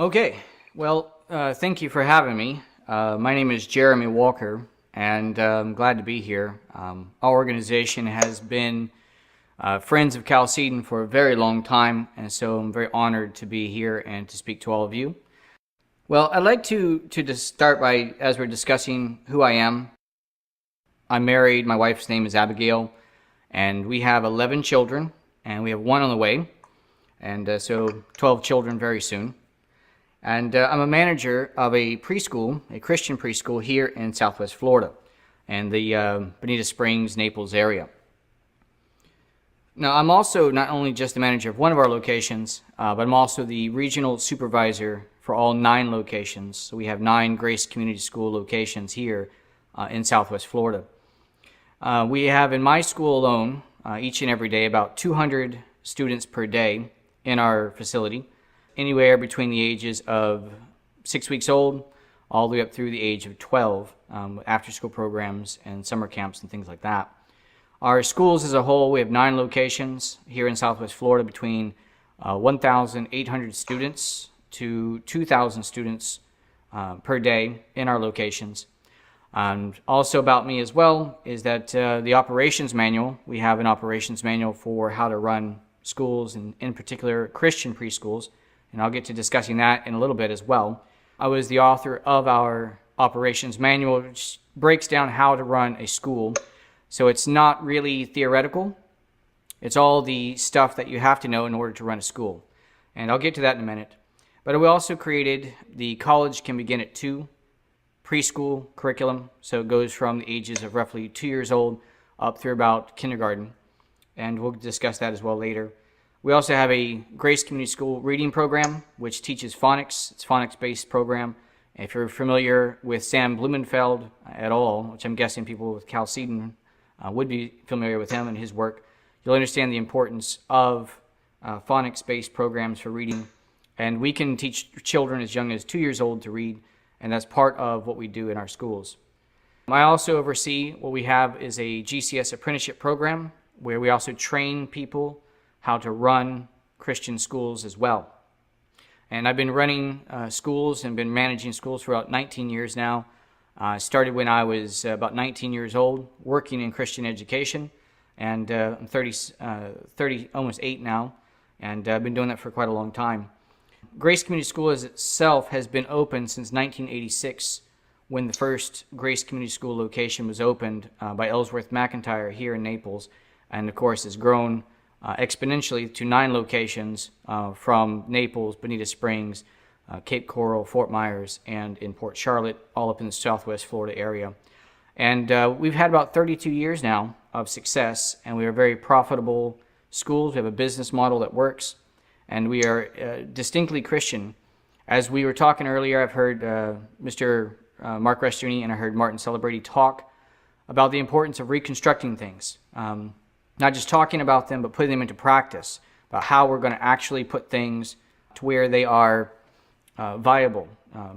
Okay, well, thank you for having me. My name is Jeremy Walker, and I'm glad to be here. Our organization has been friends of Chalcedon for a very long time, and so I'm very honored to be here and to speak to all of you. Well, I'd like to just start by, as we're discussing who I am. I'm married, my wife's name is Abigail, and we have 11 children, and we have one on the way, and so 12 children very soon. And I'm a manager of a preschool, a Christian preschool here in Southwest Florida, and the Bonita Springs, Naples area. Now, I'm also not only just the manager of one of our locations, but I'm also the regional supervisor for all 9 locations. So we have 9 Grace Community School locations here in Southwest Florida. We have in my school alone, each and every day, about 200 students per day in our facility, anywhere between the ages of 6 weeks old all the way up through the age of 12, after-school programs and summer camps and things like that. Our schools as a whole, we have 9 locations here in Southwest Florida, between 1,800 students to 2,000 students per day in our locations. Also about me as well is that the operations manual, we have an operations manual for how to run schools, and in particular Christian preschools, and I'll get to discussing that in a little bit as well. I was the author of our operations manual, which breaks down how to run a school. So it's not really theoretical. It's all the stuff that you have to know in order to run a school. And I'll get to that in a minute. But we also created the College Can Begin at 2 preschool curriculum. So it goes from the ages of roughly 2 years old up through about kindergarten. And we'll discuss that as well later. We also have a Grace Community School reading program, which teaches phonics. It's a phonics-based program. If you're familiar with Sam Blumenfeld at all, which I'm guessing people with Chalcedon would be familiar with him and his work, you'll understand the importance of phonics-based programs for reading. And we can teach children as young as 2 years old to read, and that's part of what we do in our schools. I also oversee what we have is a GCSE apprenticeship program, where we also train people how to run Christian schools as well. And I've been running schools and been managing schools for about 19 years now. I started when I was about 19 years old, working in Christian education, and I'm 30, almost 8 now, and I've been doing that for quite a long time. Grace Community School as itself has been open since 1986, when the first Grace Community School location was opened by Ellsworth McIntyre here in Naples, and of course has grown exponentially to 9 locations from Naples, Bonita Springs, Cape Coral, Fort Myers, and in Port Charlotte, all up in the Southwest Florida area. And we've had about 32 years now of success, and we are very profitable schools. We have a business model that works, and we are distinctly Christian. As we were talking earlier, I've heard Mr. Mark Restrini and I heard Martin Celebrati talk about the importance of reconstructing things. Not just talking about them, but putting them into practice, about how we're going to actually put things to where they are viable,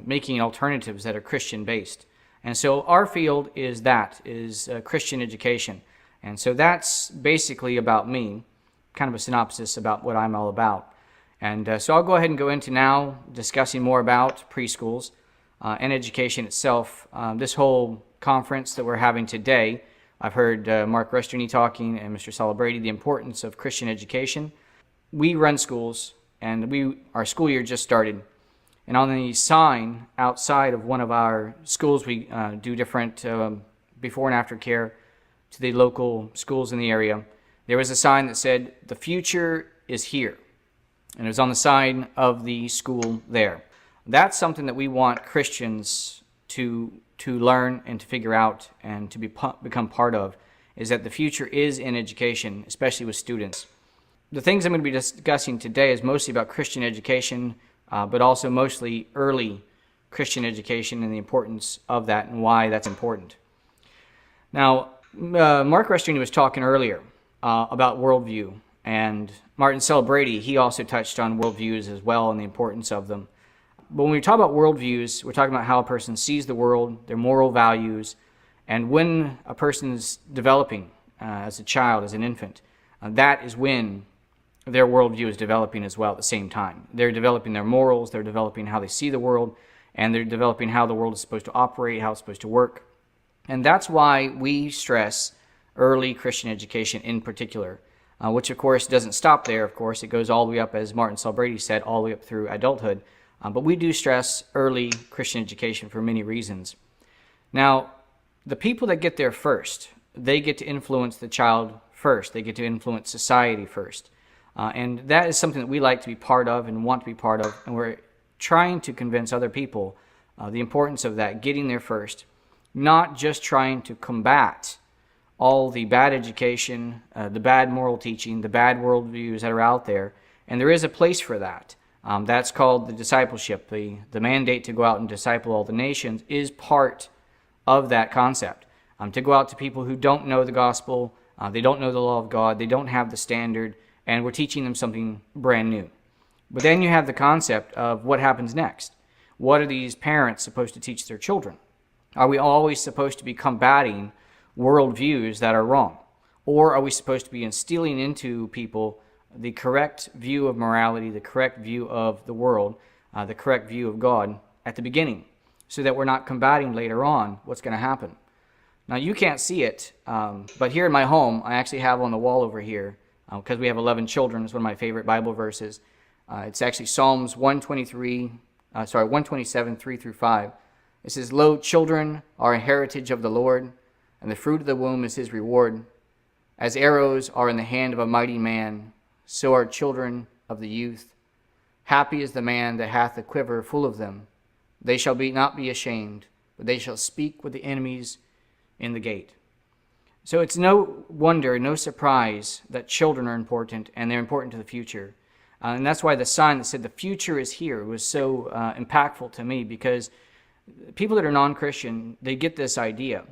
making alternatives that are Christian-based. And so our field is Christian education. And so that's basically about me, kind of a synopsis about what I'm all about. And so I'll go ahead and go into now discussing more about preschools and education itself. This whole conference that we're having today, I've heard Mark Restrini talking and Mr. Celebrati, the importance of Christian education. We run schools, and our school year just started. And on the sign outside of one of our schools, we do different before and after care to the local schools in the area. There was a sign that said, "The future is here." And it was on the sign of the school there. That's something that we want Christians to learn and to figure out and to become part of, is that the future is in education, especially with students. The things I'm going to be discussing today is mostly about Christian education, but also mostly early Christian education and the importance of that and why that's important. Now, Mark Restrini was talking earlier about worldview, and Martin Celebrati, he also touched on worldviews as well and the importance of them. But when we talk about worldviews, we're talking about how a person sees the world, their moral values, and when a person is developing as a child, as an infant, that is when their worldview is developing as well at the same time. They're developing their morals, they're developing how they see the world, and they're developing how the world is supposed to operate, how it's supposed to work. And that's why we stress early Christian education in particular, which of course doesn't stop there. Of course, it goes all the way up, as Martin Selbrady said, all the way up through adulthood. But we do stress early Christian education for many reasons. Now, the people that get there first, they get to influence the child first. They get to influence society first. And that is something that we like to be part of and want to be part of. And we're trying to convince other people the importance of that, getting there first, not just trying to combat all the bad education, the bad moral teaching, the bad worldviews that are out there. And there is a place for that. That's called the discipleship. The mandate to go out and disciple all the nations is part of that concept. To go out to people who don't know the gospel, they don't know the law of God, they don't have the standard, and we're teaching them something brand new. But then you have the concept of what happens next. What are these parents supposed to teach their children? Are we always supposed to be combating worldviews that are wrong? Or are we supposed to be instilling into people the correct view of morality, the correct view of the world, the correct view of God at the beginning, so that we're not combating later on what's going to happen? Now, you can't see it, but here in my home, I actually have on the wall over here, because we have 11 children. It's one of my favorite Bible verses. It's actually Psalms 127, 3 through 5. It says, "Lo, children are a heritage of the Lord, and the fruit of the womb is his reward. As arrows are in the hand of a mighty man, so are children of the youth. Happy is the man that hath a quiver full of them. They shall not be ashamed, but they shall speak with the enemies in the gate." So it's no wonder, no surprise that children are important, and they're important to the future. And that's why the sign that said the future is here was so impactful to me, because people that are non-Christian, they get this idea.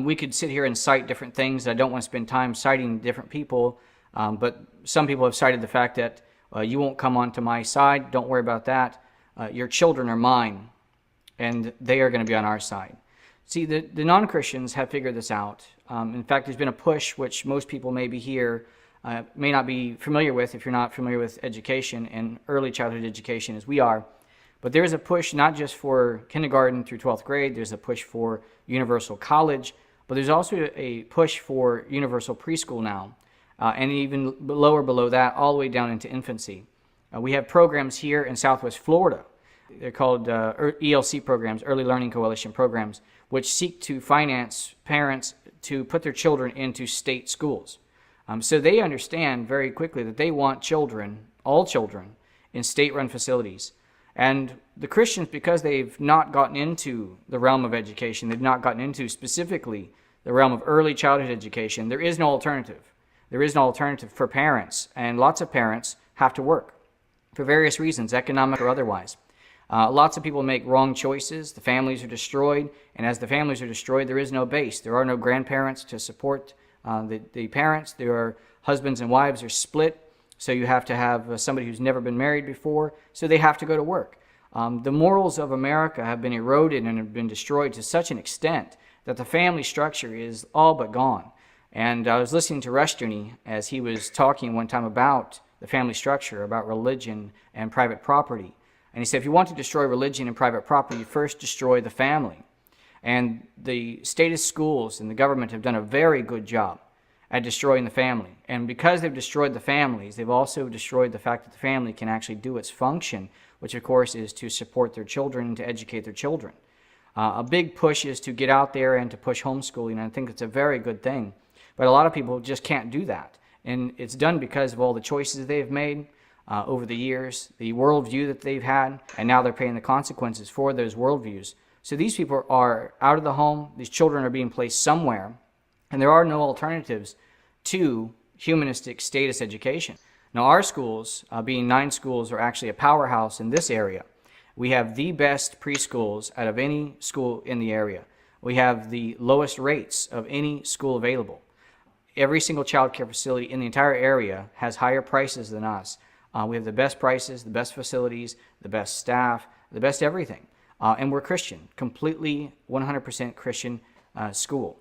We could sit here and cite different things. I don't want to spend time citing different people, but some people have cited the fact that you won't come onto my side. Don't worry about that. Your children are mine, and they are going to be on our side. See, the non-Christians have figured this out. In fact, there's been a push, which most people maybe here may not be familiar with if you're not familiar with education and early childhood education as we are. But there's a push not just for kindergarten through 12th grade, there's a push for universal college, but there's also a push for universal preschool now, and even lower below that, all the way down into infancy. We have programs here in Southwest Florida. They're called ELC programs, Early Learning Coalition programs, which seek to finance parents to put their children into state schools. So they understand very quickly that they want children, all children, in state-run facilities. And the Christians, because they've not gotten into the realm of education, they've not gotten into specifically the realm of early childhood education, there is no alternative. There is no alternative for parents, and lots of parents have to work for various reasons, economic or otherwise. Lots of people make wrong choices. The families are destroyed, and as the families are destroyed, there is no base. There are no grandparents to support the parents. There are husbands and wives are split, so you have to have somebody who's never been married before, so they have to go to work. The morals of America have been eroded and have been destroyed to such an extent that the family structure is all but gone. And I was listening to Rushdoony as he was talking one time about the family structure, about religion and private property. And he said, if you want to destroy religion and private property, you first destroy the family. And the statist schools and the government have done a very good job at destroying the family. And because they've destroyed the families, they've also destroyed the fact that the family can actually do its function, which of course is to support their children and to educate their children. A big push is to get out there and to push homeschooling, and I think it's a very good thing. But a lot of people just can't do that. And it's done because of all the choices they've made over the years, the worldview that they've had, and now they're paying the consequences for those worldviews. So these people are out of the home, these children are being placed somewhere, and there are no alternatives to humanistic status education. Now our schools, being 9 schools, are actually a powerhouse in this area. We have the best preschools out of any school in the area. We have the lowest rates of any school available. Every single child care facility in the entire area has higher prices than us. We have the best prices, the best facilities, the best staff, the best everything. And we're Christian, completely 100% Christian school.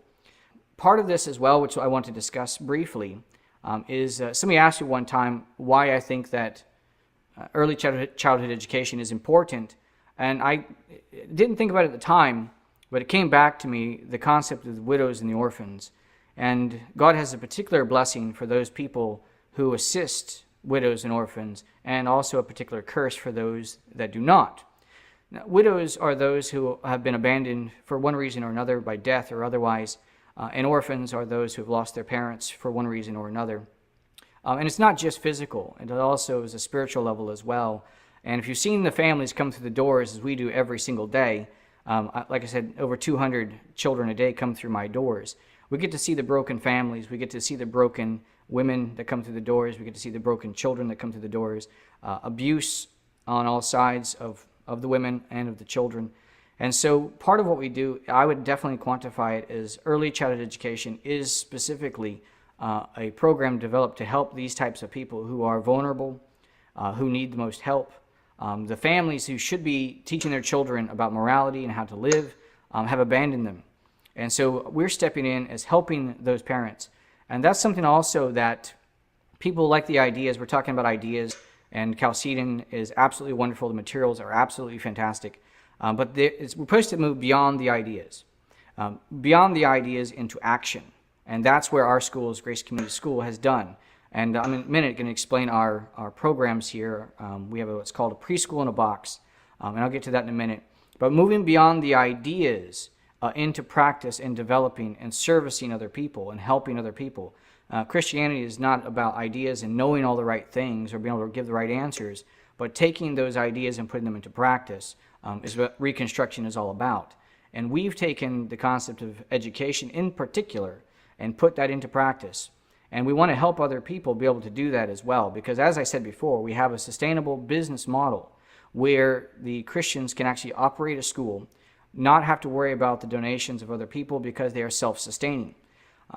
Part of this as well, which I want to discuss briefly, somebody asked me one time why I think that early childhood education is important, and I didn't think about it at the time, but it came back to me, the concept of the widows and the orphans. And God has a particular blessing for those people who assist widows and orphans, and also a particular curse for those that do not. Now, widows are those who have been abandoned for one reason or another by death or otherwise, and orphans are those who have lost their parents for one reason or another. And it's not just physical, it also is a spiritual level as well. And if you've seen the families come through the doors, as we do every single day, like I said, over 200 children a day come through my doors. We get to see the broken families. We get to see the broken women that come through the doors. We get to see the broken children that come through the doors. Abuse on all sides of the women and of the children. And so part of what we do, I would definitely quantify it as early childhood education is specifically a program developed to help these types of people who are vulnerable, who need the most help. The families who should be teaching their children about morality and how to live have abandoned them. And so we're stepping in as helping those parents. And that's something also that people like the ideas. We're talking about ideas, and Chalcedon is absolutely wonderful. The materials are absolutely fantastic. But we're supposed to move beyond the ideas into action. And that's where our school's Grace Community School has done. And I'm in a minute going to explain our programs here. We have what's called a preschool in a box, and I'll get to that in a minute. But moving beyond the ideas into practice and developing and servicing other people and helping other people. Christianity is not about ideas and knowing all the right things or being able to give the right answers, but taking those ideas and putting them into practice is what Reconstruction is all about. And we've taken the concept of education in particular and put that into practice. And we want to help other people be able to do that as well, because as I said before, we have a sustainable business model where the Christians can actually operate a school, not have to worry about the donations of other people because they are self-sustaining.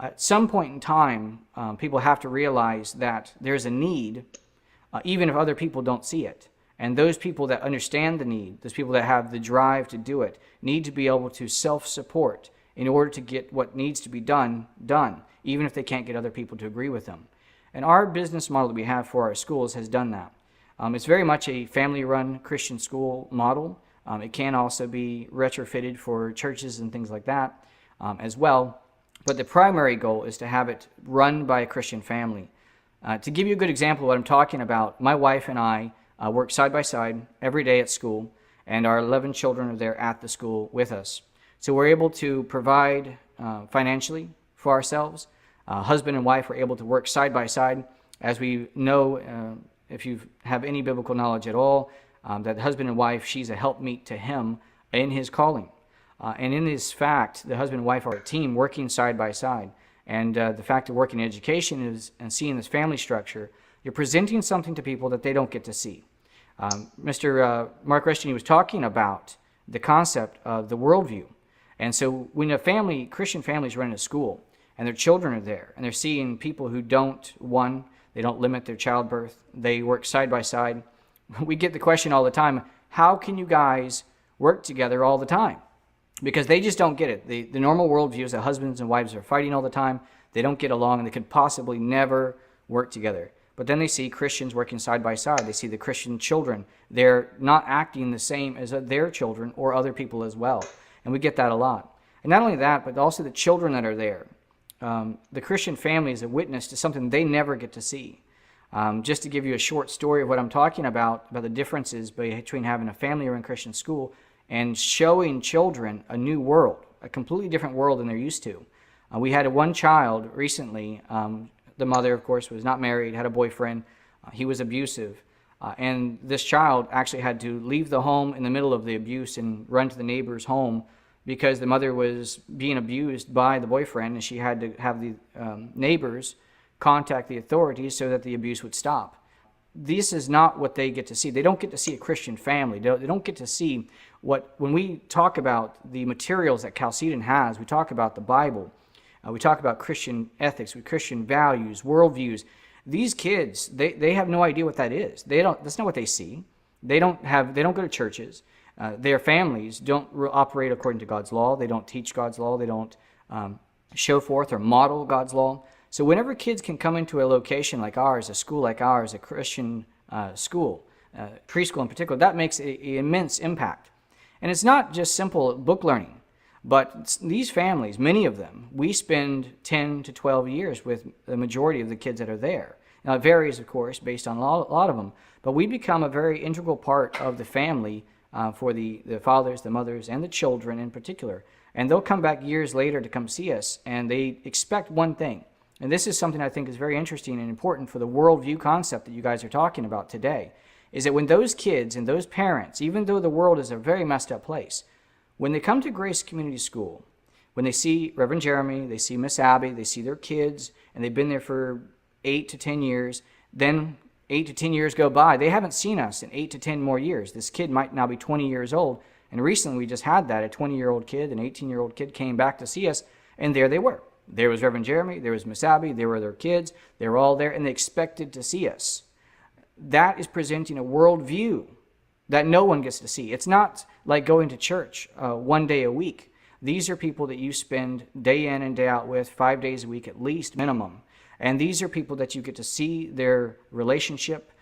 At some point in time, people have to realize that there's a need, even if other people don't see it. And those people that understand the need, those people that have the drive to do it, need to be able to self-support in order to get what needs to be done, even if they can't get other people to agree with them. And our business model that we have for our schools has done that. It's very much a family-run Christian school model. It can also be retrofitted for churches and things like that as well. But the primary goal is to have it run by a Christian family. To give you a good example of what I'm talking about, my wife and I work side by side every day at school, and our 11 children are there at the school with us. So we're able to provide financially for ourselves. Husband and wife are able to work side by side. As we know, if you have any biblical knowledge at all, that husband and wife, she's a helpmeet to him in his calling. And in this fact, the husband and wife are a team working side by side. And the fact of working in education is, and seeing this family structure, you're presenting something to people that they don't get to see. Mr. Mark Rushton was talking about the concept of the worldview. And so when a family, Christian families run a school, and their children are there, and they're seeing people who don't, they don't limit their childbirth, they work side by side. We get the question all the time, how can you guys work together all the time? Because they just don't get it. The normal worldview is that husbands and wives are fighting all the time, they don't get along, and they could possibly never work together. But then they see Christians working side by side. They see the Christian children. They're not acting the same as their children or other people as well. And we get that a lot. And not only that, but also the children that are there. The Christian family is a witness to something they never get to see. Just to give you a short story of what I'm talking about the differences between having a family or in Christian school and showing children a new world, a completely different world than they're used to. We had one child recently. The mother, of course, was not married, had a boyfriend. He was abusive. And this child actually had to leave the home in the middle of the abuse and run to the neighbor's home because the mother was being abused by the boyfriend, and she had to have the neighbors contact the authorities so that the abuse would stop. This is not what they get to see. They don't get to see a Christian family. They don't get to see when we talk about the materials that Chalcedon has, we talk about the Bible, we talk about Christian ethics, Christian values, worldviews. These kids, they have no idea what that is. That's not what they see. They don't go to churches. Their families don't operate according to God's law. They don't teach God's law. They don't show forth or model God's law. So whenever kids can come into a location like ours, a school like ours, a Christian school, preschool in particular, that makes an immense impact. And it's not just simple book learning, but these families, many of them, we spend 10 to 12 years with the majority of the kids that are there. Now, it varies, of course, based on a lot of them, but we become a very integral part of the family for the fathers, the mothers, and the children in particular. And they'll come back years later to come see us, and they expect one thing. And this is something I think is very interesting and important for the worldview concept that you guys are talking about today, is that when those kids and those parents, even though the world is a very messed up place, when they come to Grace Community School, when they see Reverend Jeremy, they see Miss Abby, they see their kids, and they've been there for 8 to 10 years, then 8 to 10 years go by. They haven't seen us in 8 to 10 more years. This kid might now be 20 years old, and recently we just had that. A 20-year-old kid, an 18-year-old kid came back to see us, and there they were. There was Reverend Jeremy, there was Miss Abby, there were their kids, they were all there, and they expected to see us. That is presenting a worldview that no one gets to see. It's not like going to church one day a week. These are people that you spend day in and day out with, 5 days a week at least, minimum. And these are people that you get to see their relationship,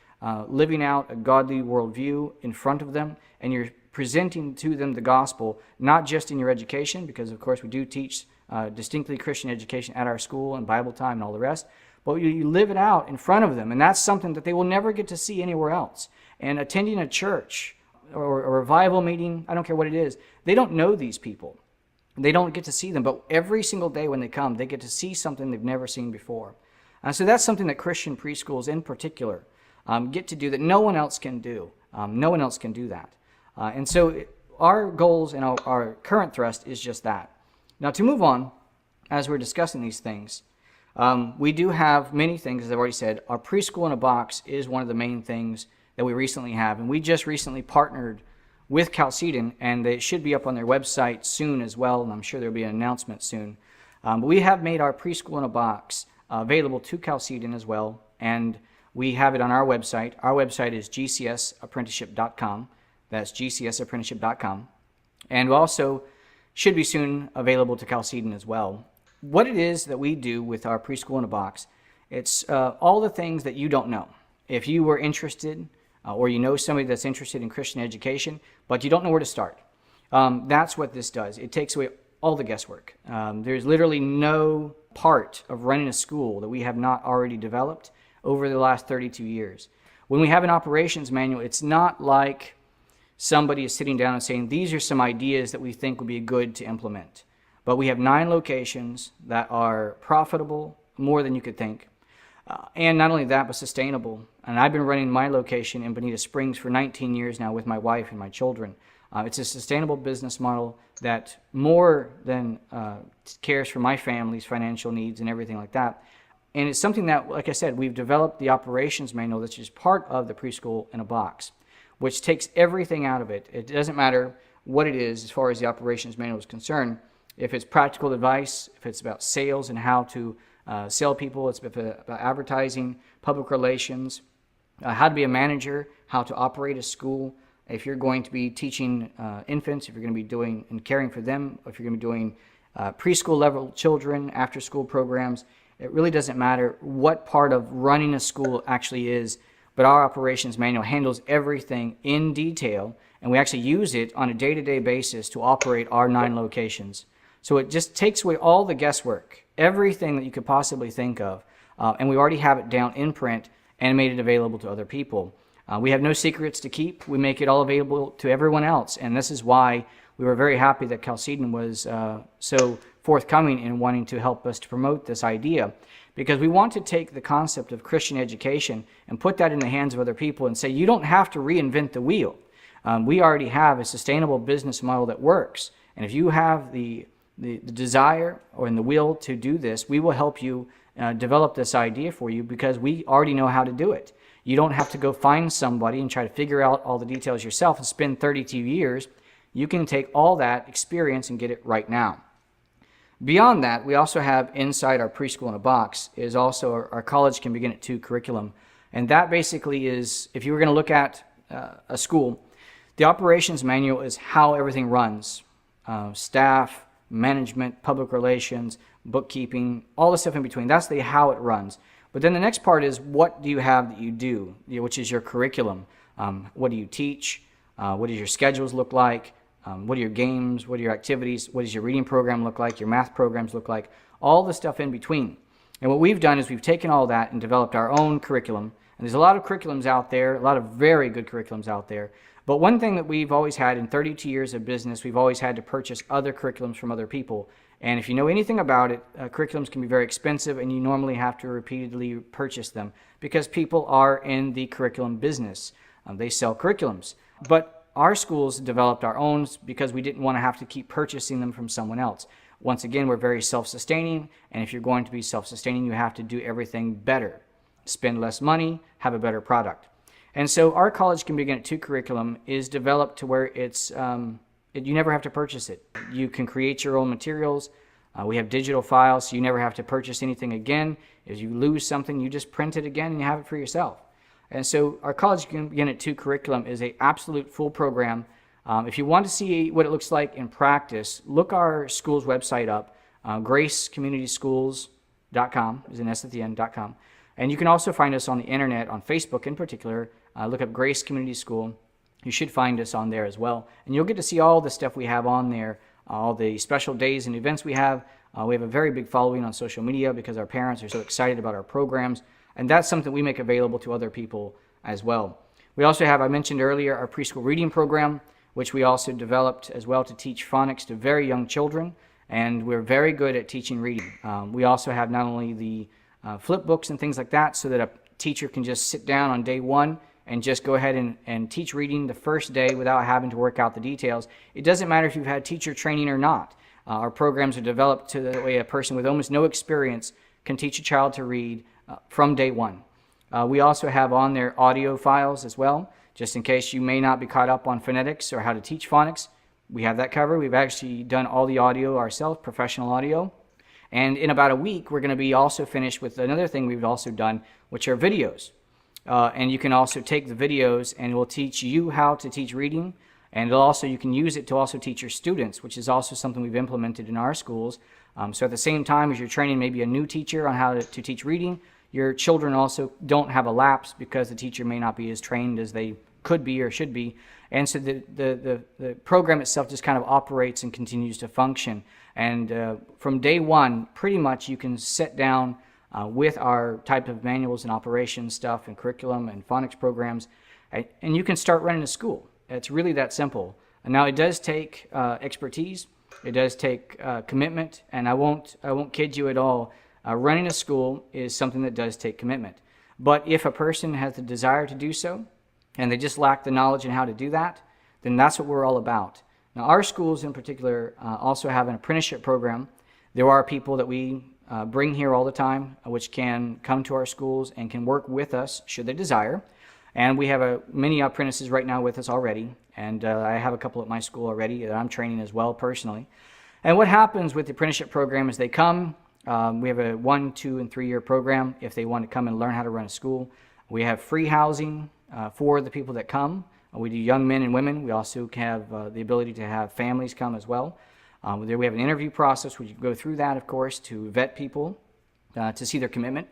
living out a godly worldview in front of them, and you're presenting to them the gospel, not just in your education, because of course we do teach distinctly Christian education at our school and Bible time and all the rest, but you live it out in front of them, and that's something that they will never get to see anywhere else. And attending a church or a revival meeting, I don't care what it is, they don't know these people. They don't get to see them, but every single day when they come, they get to see something they've never seen before. And so that's something that Christian preschools in particular get to do that no one else can do. No one else can do that. And so our goals and our current thrust is just that. Now to move on, as we're discussing these things, we do have many things, as I've already said. Our Preschool in a Box is one of the main things that we recently have. And we just recently partnered with Chalcedon, and it should be up on their website soon as well, and I'm sure there'll be an announcement soon. But we have made our Preschool in a Box available to Chalcedon as well, and we have it on our website. Our website is GCSapprenticeship.com. That's GCSapprenticeship.com. And also should be soon available to Chalcedon as well. What it is that we do with our Preschool in a Box, it's all the things that you don't know. If you were interested, or you know somebody that's interested in Christian education, but you don't know where to start, that's what this does. It takes away all the guesswork. There's literally no part of running a school that we have not already developed over the last 32 years. When we have an operations manual, it's not like somebody is sitting down and saying, these are some ideas that we think would be good to implement. But we have 9 locations that are profitable, more than you could think. And not only that, but sustainable. And I've been running my location in Bonita Springs for 19 years now with my wife and my children. It's a sustainable business model that more than cares for my family's financial needs and everything like that. And it's something that, like I said, we've developed the operations manual that's just part of the Preschool in a Box, which takes everything out of it. It doesn't matter what it is as far as the operations manual is concerned. If it's practical advice, if it's about sales and how to sell people, it's about advertising, public relations, how to be a manager, how to operate a school. If you're going to be teaching infants, if you're going to be doing and caring for them, if you're going to be doing preschool level children, after school programs, it really doesn't matter what part of running a school actually is, but our operations manual handles everything in detail, and we actually use it on a day-to-day basis to operate our 9 locations. So it just takes away all the guesswork, everything that you could possibly think of, and we already have it down in print and made it available to other people. We have no secrets to keep. We make it all available to everyone else, and this is why we were very happy that Chalcedon was so forthcoming in wanting to help us to promote this idea, because we want to take the concept of Christian education and put that in the hands of other people and say, you don't have to reinvent the wheel. We already have a sustainable business model that works, and if you have the desire or in the will to do this, we will help you develop this idea for you, because we already know how to do it. You don't have to go find somebody and try to figure out all the details yourself and spend 32 years. You can take all that experience and get it right now. Beyond that, we also have inside our Preschool in a Box is also our College Can Begin at 2 curriculum. And that basically is, if you were going to look at a school, the operations manual is how everything runs. Staff, management, public relations, bookkeeping, all the stuff in between. That's the how it runs. But then the next part is, what do you have that you do, which is your curriculum. What do you teach? What do your schedules look like? What are your games? What are your activities? What does your reading program look like? Your math programs look like? All the stuff in between. And what we've done is we've taken all that and developed our own curriculum. And there's a lot of curriculums out there, a lot of very good curriculums out there. But one thing that we've always had in 32 years of business, we've always had to purchase other curriculums from other people. And if you know anything about it, curriculums can be very expensive, and you normally have to repeatedly purchase them because people are in the curriculum business. They sell curriculums. But our schools developed our own because we didn't want to have to keep purchasing them from someone else. Once again, we're very self-sustaining, and if you're going to be self-sustaining, you have to do everything better. Spend less money, have a better product. And so our College Can Begin at 2 curriculum is developed to where it's you never have to purchase it. You can create your own materials. We have digital files, so you never have to purchase anything again. If you lose something, you just print it again and you have it for yourself. And so our College Can Begin at 2 curriculum is an absolute full program. If you want to see what it looks like in practice, look our school's website up, gracecommunityschools.com, is an S at the end, .com. And you can also find us on the internet, on Facebook in particular. Look up Grace Community School. You should find us on there as well. And you'll get to see all the stuff we have on there, all the special days and events we have. We have a very big following on social media because our parents are so excited about our programs. And that's something we make available to other people as well. We also have, I mentioned earlier, our preschool reading program, which we also developed as well to teach phonics to very young children. And we're very good at teaching reading. We also have not only the flip books and things like that so that a teacher can just sit down on day one and just go ahead and teach reading the first day without having to work out the details. It doesn't matter if you've had teacher training or not. Our programs are developed to the way a person with almost no experience can teach a child to read from day one. We also have on there audio files as well, just in case you may not be caught up on phonetics or how to teach phonics. We have that covered. We've actually done all the audio ourselves, professional audio. And in about a week, we're going to be also finished with another thing we've also done, which are videos. And you can also take the videos and we'll teach you how to teach reading. And also you can use it to also teach your students, which is also something we've implemented in our schools. So at the same time as you're training maybe a new teacher on how to teach reading, your children also don't have a lapse because the teacher may not be as trained as they could be or should be. And so the program itself just kind of operates and continues to function. And from day one, pretty much you can sit down with our type of manuals and operations stuff and curriculum and phonics programs, and you can start running a school. It's really that simple. And now it does take expertise. It does take commitment, and I won't kid you at all. Running a school is something that does take commitment. But if a person has the desire to do so, and they just lack the knowledge in how to do that, then that's what we're all about. Now, our schools in particular also have an apprenticeship program. There are people that we bring here all the time, which can come to our schools and can work with us should they desire. And we have many apprentices right now with us already, and I have a couple at my school already that I'm training as well personally. And what happens with the apprenticeship program is they come, we have a 1, 2, and 3 year program if they want to come and learn how to run a school. We have free housing for the people that come. We do young men and women. We also have the ability to have families come as well. There we have an interview process where you go through that, of course, to vet people, to see their commitment.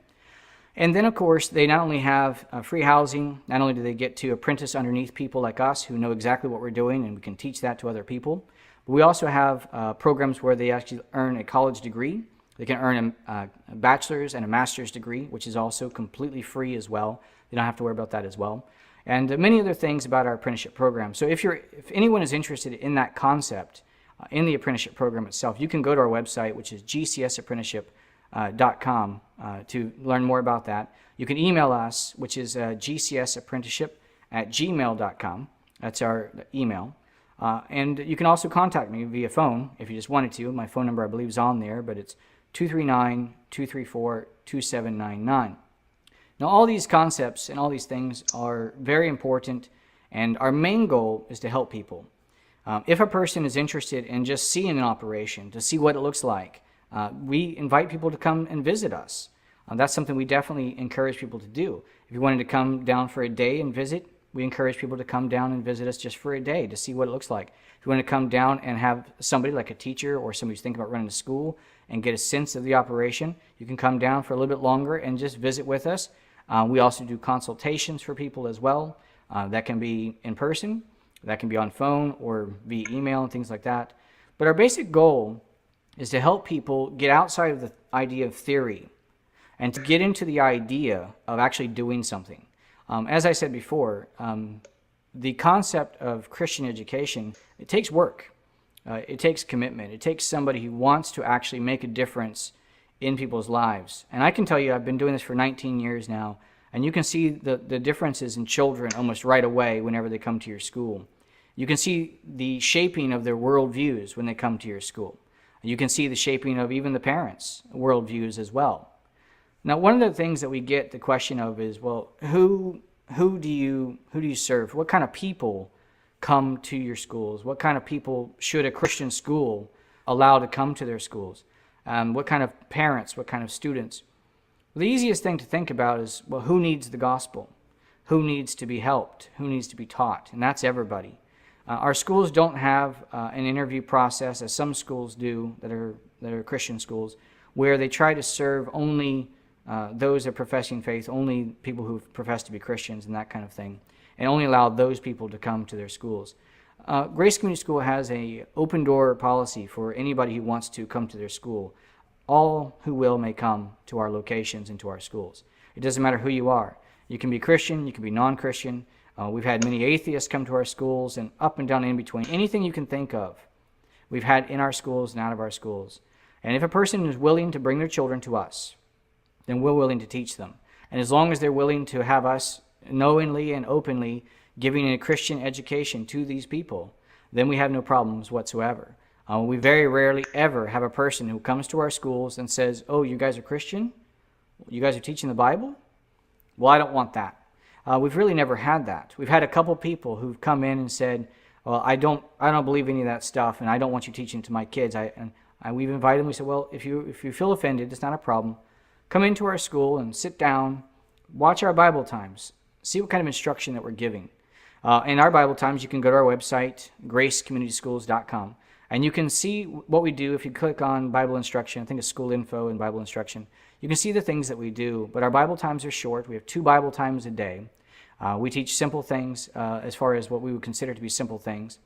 And then, of course, they not only have free housing, not only do they get to apprentice underneath people like us who know exactly what we're doing and we can teach that to other people, but we also have programs where they actually earn a college degree. They can earn a bachelor's and a master's degree, which is also completely free as well. They don't have to worry about that as well. And many other things about our apprenticeship program. So if anyone is interested in that concept, in the apprenticeship program itself, you can go to our website, which is GCSapprenticeship.com, to learn more about that. You can email us, which is gcsapprenticeship@gmail.com. That's our email. And you can also contact me via phone if you just wanted to. My phone number, I believe, is on there, but it's 239-234-2799. Now, all these concepts and all these things are very important, and our main goal is to help people. If a person is interested in just seeing an operation, to see what it looks like, we invite people to come and visit us. That's something we definitely encourage people to do. If you wanted to come down for a day and visit, we encourage people to come down and visit us just for a day to see what it looks like. If you want to come down and have somebody like a teacher or somebody who's thinking about running a school and get a sense of the operation, you can come down for a little bit longer and just visit with us. We also do consultations for people as well. That can be in person, that can be on phone or via email and things like that. But our basic goal is to help people get outside of the idea of theory and to get into the idea of actually doing something. As I said before, the concept of Christian education, it takes work. It takes commitment. It takes somebody who wants to actually make a difference in people's lives. And I can tell you, I've been doing this for 19 years now, and you can see the differences in children almost right away whenever they come to your school. You can see the shaping of their worldviews when they come to your school. You can see the shaping of even the parents' worldviews as well. Now, one of the things that we get the question of is, well, who do you serve? What kind of people come to your schools? What kind of people should a Christian school allow to come to their schools? What kind of parents? What kind of students? Well, the easiest thing to think about is, well, who needs the gospel? Who needs to be helped? Who needs to be taught? And that's everybody. Our schools don't have an interview process, as some schools do that are Christian schools, where they try to serve only those that are professing faith, only people who profess to be Christians and that kind of thing, and only allow those people to come to their schools. Grace Community School has an open door policy for anybody who wants to come to their school. All who will may come to our locations and to our schools. It doesn't matter who you are. You can be Christian, you can be non-Christian. We've had many atheists come to our schools and up and down in between. Anything you can think of, we've had in our schools and out of our schools. And if a person is willing to bring their children to us, then we're willing to teach them. And as long as they're willing to have us knowingly and openly giving a Christian education to these people, then we have no problems whatsoever. We very rarely ever have a person who comes to our schools and says, oh, you guys are Christian? You guys are teaching the Bible? Well, I don't want that. We've really never had that. We've had a couple people who've come in and said, well, I don't believe any of that stuff, and I don't want you teaching to my kids. We've invited them. We said, well, if you feel offended, it's not a problem. Come into our school and sit down, watch our Bible times, see what kind of instruction that we're giving. In our Bible times, you can go to our website, gracecommunityschools.com, and you can see what we do. If you click on Bible instruction, I think it's school info and Bible instruction, you can see the things that we do. But our Bible times are short. We have 2 Bible times a day. We teach simple things as far as what we would consider to be simple things.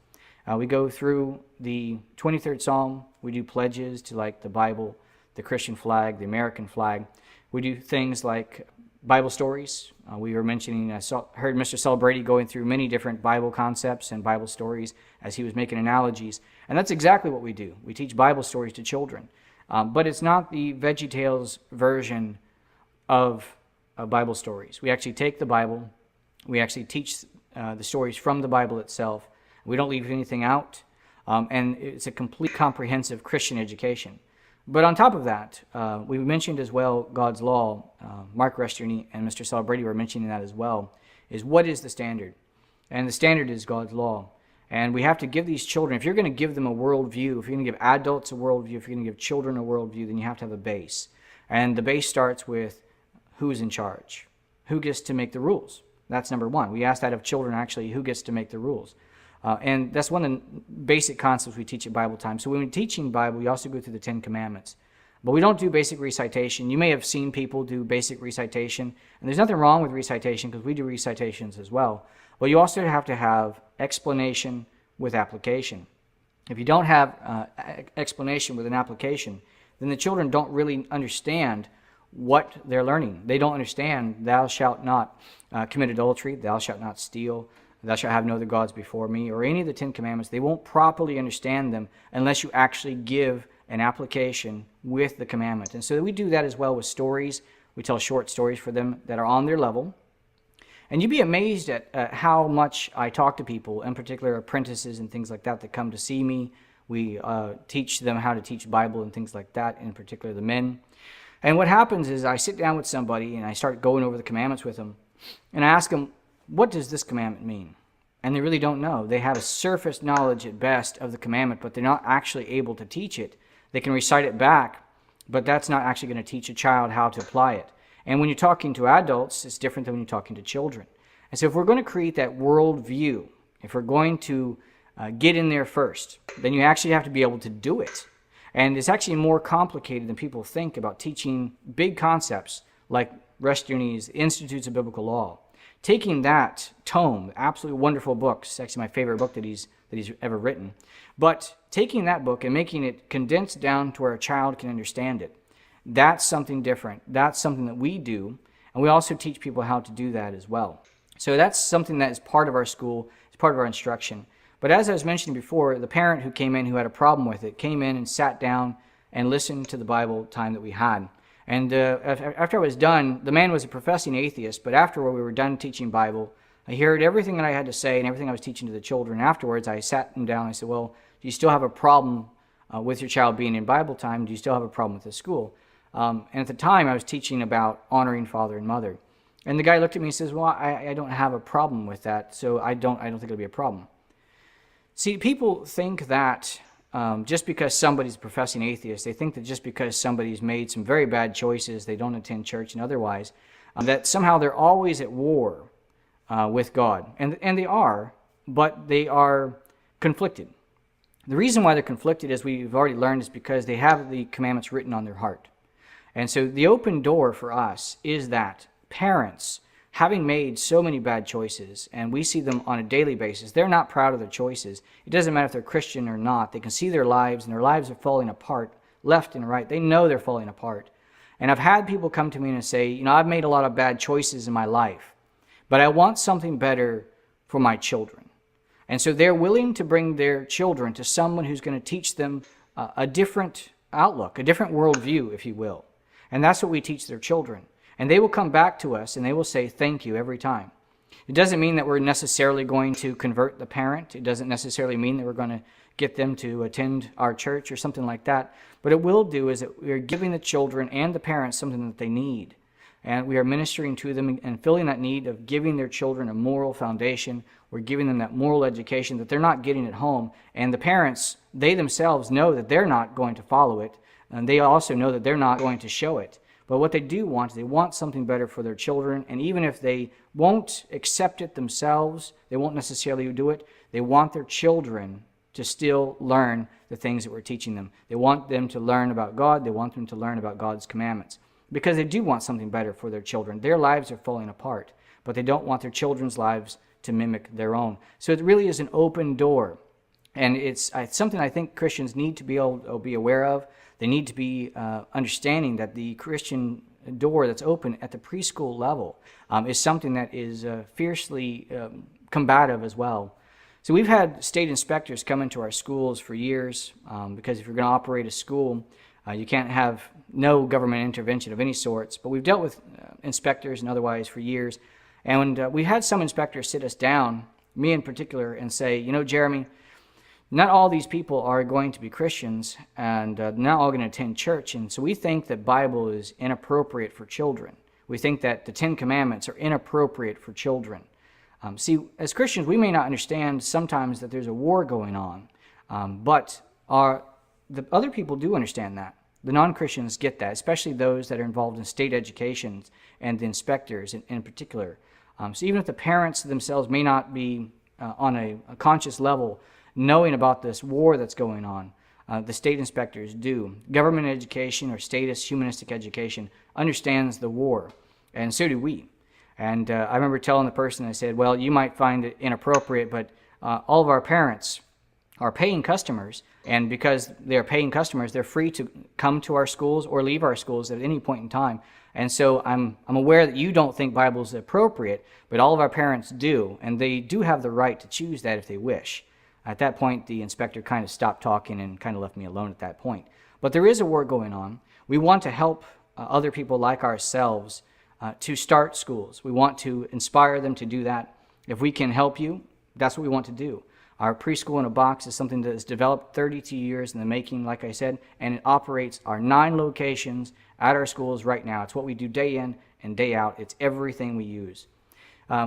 We go through the 23rd Psalm. We do pledges to like the Bible, the Christian flag, the American flag. We do things like Bible stories. We were mentioning, heard Mr. Celebrati going through many different Bible concepts and Bible stories as he was making analogies. And that's exactly what we do. We teach Bible stories to children. But it's not the VeggieTales version of Bible stories. We actually take the Bible. We actually teach the stories from the Bible itself. We don't leave anything out. And it's a complete comprehensive Christian education. But on top of that, we mentioned as well God's law. Mark Restierne and Mr. Celebrati were mentioning that as well, is what is the standard? And the standard is God's law. And we have to give these children, if you're going to give them a worldview, if you're going to give adults a worldview, if you're going to give children a worldview, then you have to have a base. And the base starts with who's in charge, who gets to make the rules. That's number one. We ask that of children, actually, who gets to make the rules. And that's one of the basic concepts we teach at Bible time. So when we're teaching Bible, we also go through the 10 Commandments. But we don't do basic recitation. You may have seen people do basic recitation, and there's nothing wrong with recitation because we do recitations as well. But you also have to have explanation with application. If you don't have explanation with an application, then the children don't really understand what they're learning. They don't understand, thou shalt not commit adultery, thou shalt not steal, thou shalt have no other gods before me, or any of the 10 Commandments. They won't properly understand them unless you actually give an application with the commandment. And so we do that as well with stories. We tell short stories for them that are on their level. And you'd be amazed at how much I talk to people, in particular apprentices and things like that come to see me. We teach them how to teach Bible and things like that, in particular the men. And what happens is I sit down with somebody and I start going over the commandments with them. And I ask them, what does this commandment mean? And they really don't know. They have a surface knowledge at best of the commandment, but they're not actually able to teach it. They can recite it back, but that's not actually going to teach a child how to apply it. And when you're talking to adults, it's different than when you're talking to children. And so if we're going to create that worldview, if we're going to get in there first, then you actually have to be able to do it. And it's actually more complicated than people think about teaching big concepts like Rest Your Knees, Institutes of Biblical Law. Taking that tome, absolutely wonderful book, it's actually my favorite book that he's ever written, but taking that book and making it condensed down to where a child can understand it, that's something different. That's something that we do, and we also teach people how to do that as well. So that's something that is part of our school, it's part of our instruction. But as I was mentioning before, the parent who came in who had a problem with it came in and sat down and listened to the Bible time that we had. And after I was done, the man was a professing atheist, but after we were done teaching Bible, I heard everything that I had to say and everything I was teaching to the children. Afterwards, I sat them down and I said, well, do you still have a problem with your child being in Bible time? Do you still have a problem with the school? And at the time, I was teaching about honoring father and mother. And the guy looked at me and says, well, I don't have a problem with that, so I don't think it'll be a problem. See, people think that just because somebody's a professing atheist, they think that just because somebody's made some very bad choices, they don't attend church and otherwise, that somehow they're always at war with God. And they are, but they are conflicted. The reason why they're conflicted, as we've already learned, is because they have the commandments written on their heart. And so the open door for us is that parents, having made so many bad choices, and we see them on a daily basis, they're not proud of their choices. It doesn't matter if they're Christian or not. They can see their lives, and their lives are falling apart left and right. They know they're falling apart. And I've had people come to me and say, I've made a lot of bad choices in my life, but I want something better for my children. And so they're willing to bring their children to someone who's going to teach them a different outlook, a different worldview, if you will. And that's what we teach their children. And they will come back to us and they will say thank you every time. It doesn't mean that we're necessarily going to convert the parent. It doesn't necessarily mean that we're going to get them to attend our church or something like that. But it will do is that we are giving the children and the parents something that they need. And we are ministering to them and filling that need of giving their children a moral foundation. We're giving them that moral education that they're not getting at home. And the parents, they themselves know that they're not going to follow it. And they also know that they're not going to show it. But what they do want is they want something better for their children. And even if they won't accept it themselves, they won't necessarily do it, they want their children to still learn the things that we're teaching them. They want them to learn about God. They want them to learn about God's commandments. Because they do want something better for their children. Their lives are falling apart, but they don't want their children's lives to mimic their own. So it really is an open door. And it's something I think Christians need to be able to be aware of. They need to be understanding that the Christian door that's open at the preschool level is something that is fiercely combative as well. So we've had state inspectors come into our schools for years because if you're going to operate a school, you can't have no government intervention of any sorts. But we've dealt with inspectors and otherwise for years. And we had some inspectors sit us down, me in particular, and say, Jeremy, not all these people are going to be Christians and not all going to attend church. And so we think that Bible is inappropriate for children. We think that the Ten Commandments are inappropriate for children. See, as Christians, we may not understand sometimes that there's a war going on, but the other people do understand that. The non-Christians get that, especially those that are involved in state education and the inspectors in particular. So even if the parents themselves may not be on a conscious level knowing about this war that's going on, the state inspectors do. Government education or statist humanistic education understands the war, and so do we. And I remember telling the person, I said, well, you might find it inappropriate, but all of our parents are paying customers, and because they're paying customers, they're free to come to our schools or leave our schools at any point in time. And so I'm aware that you don't think Bible is appropriate, but all of our parents do, and they do have the right to choose that if they wish. At that point, the inspector kind of stopped talking and kind of left me alone at that point. But there is a war going on. We want to help other people like ourselves to start schools. We want to inspire them to do that. If we can help you, that's what we want to do. Our preschool in a box is something that has developed 32 years in the making, like I said, and it operates our 9 locations at our schools right now. It's what we do day in and day out. It's everything we use.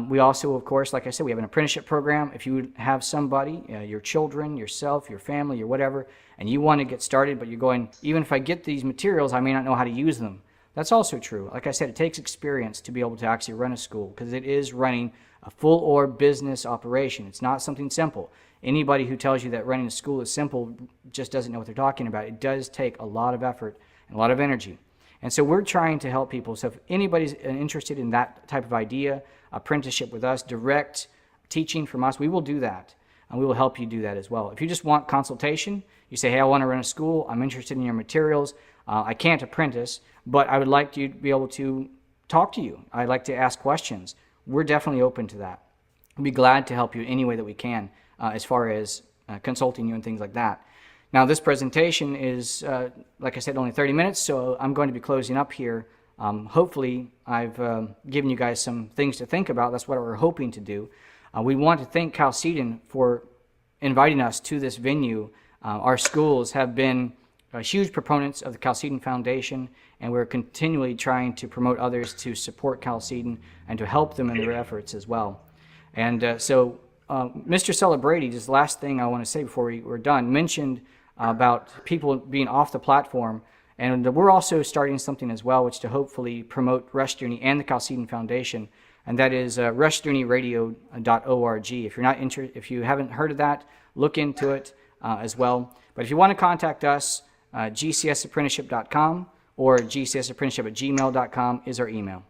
We also, of course, like I said, we have an apprenticeship program. If you have somebody, your children, yourself, your family, or whatever, and you want to get started, but you're going, even if I get these materials, I may not know how to use them. That's also true. Like I said, it takes experience to be able to actually run a school because it is running a full-or business operation. It's not something simple. Anybody who tells you that running a school is simple just doesn't know what they're talking about. It does take a lot of effort and a lot of energy. And so we're trying to help people. So if anybody's interested in that type of idea, apprenticeship with us, direct teaching from us, we will do that. And we will help you do that as well. If you just want consultation, you say, hey, I want to run a school, I'm interested in your materials, I can't apprentice, but I would like to be able to talk to you. I'd like to ask questions. We're definitely open to that. We'd be glad to help you any way that we can as far as consulting you and things like that. Now, this presentation is, like I said, only 30 minutes, so I'm going to be closing up here. Hopefully, I've given you guys some things to think about. That's what we're hoping to do. We want to thank Chalcedon for inviting us to this venue. Our schools have been huge proponents of the Chalcedon Foundation, and we're continually trying to promote others to support Chalcedon and to help them in their efforts as well. And so Mr. Celebrati, just the last thing I want to say before we're done, mentioned about people being off the platform, and we're also starting something as well, which to hopefully promote Rushdoony and the Chalcedon Foundation, and that is rushdoonyradio.org. If you're not if you haven't heard of that, look into it as well. But if you want to contact us, gcsapprenticeship.com or gcsapprenticeship@gmail.com is our email.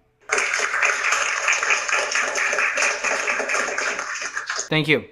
Thank you.